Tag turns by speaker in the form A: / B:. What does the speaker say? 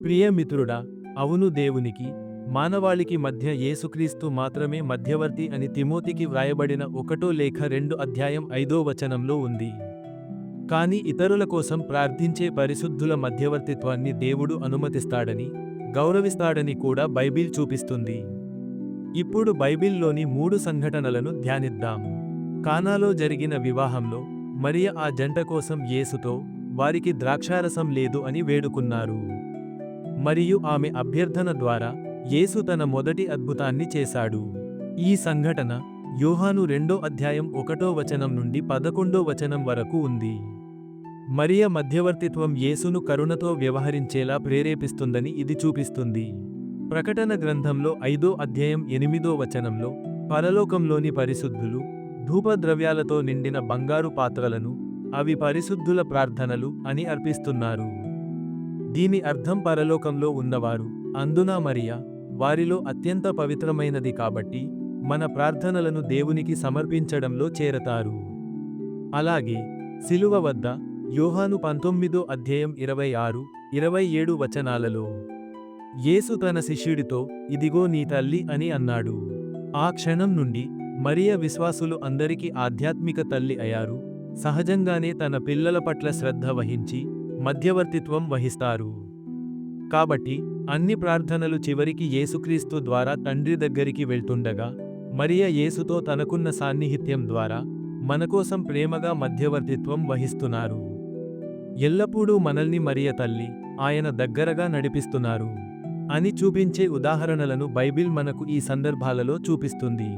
A: ప్రియమిత్రుడా, అవును, దేవునికి, మానవాళికి మధ్య యేసుక్రీస్తు మాత్రమే మధ్యవర్తి అని తిమోతికి వ్రాయబడిన 1 లేఖ 2 అధ్యాయం 5 వచనంలో ఉంది. కాని ఇతరుల కోసం ప్రార్థించే పరిశుద్ధుల మధ్యవర్తిత్వాన్ని దేవుడు అనుమతిస్తాడని, గౌరవిస్తాడని కూడా బైబిల్ చూపిస్తుంది. ఇప్పుడు బైబిల్లోని 3 సంఘటనలను ధ్యానిద్దాం. కానాలో జరిగిన వివాహంలో మరియ ఆ జంట కోసం యేసుతో, వారికి ద్రాక్షారసం లేదు అని వేడుకున్నారు. మరియు ఆమె అభ్యర్థన ద్వారా యేసు తన మొదటి అద్భుతాన్ని చేశాడు. ఈ సంఘటన యోహాను 2 అధ్యాయం 1 నుండి 11 వరకు ఉంది. మరియ మధ్యవర్తిత్వం యేసును కరుణతో వ్యవహరించేలా ప్రేరేపిస్తుందని ఇది చూపిస్తుంది. ప్రకటన గ్రంథంలో 5 అధ్యాయం 8 పరలోకంలోని పరిశుద్ధులు ధూపద్రవ్యాలతో నిండిన బంగారు పాత్రలను, అవి పరిశుద్ధుల ప్రార్థనలు అని అర్పిస్తున్నారు. దీని అర్థం పరలోకంలో ఉన్నవారు, అందున మరియ, వారిలో అత్యంత పవిత్రమైనది కాబట్టి, మన ప్రార్థనలను దేవునికి సమర్పించడంలో చేరతారు. అలాగే సిలువ వద్ద యోహాను 19 అధ్యాయం 26-27 యేసు తన శిష్యుడితో, ఇదిగో నీ తల్లి అని అన్నాడు. ఆ క్షణం నుండి మరియ విశ్వాసులు అందరికీ ఆధ్యాత్మిక తల్లి అయ్యారు. సహజంగానే తన పిల్లల పట్ల శ్రద్ధ వహించి మధ్యవర్తిత్వం వహిస్తారు. కాబట్టి అన్ని ప్రార్థనలు చివరికి యేసుక్రీస్తు ద్వారా తండ్రి దగ్గరికి వెళ్తుండగా, మరియ యేసుతో తనకున్న సాన్నిహిత్యం ద్వారా మనకోసం ప్రేమగా మధ్యవర్తిత్వం వహిస్తున్నారు. ఎల్లప్పుడూ మనల్ని మరియ తల్లి, ఆయన దగ్గరగా నడిపిస్తున్నారు అని చూపించే ఉదాహరణలను బైబిల్ మనకు ఈ సందర్భాలలో చూపిస్తుంది.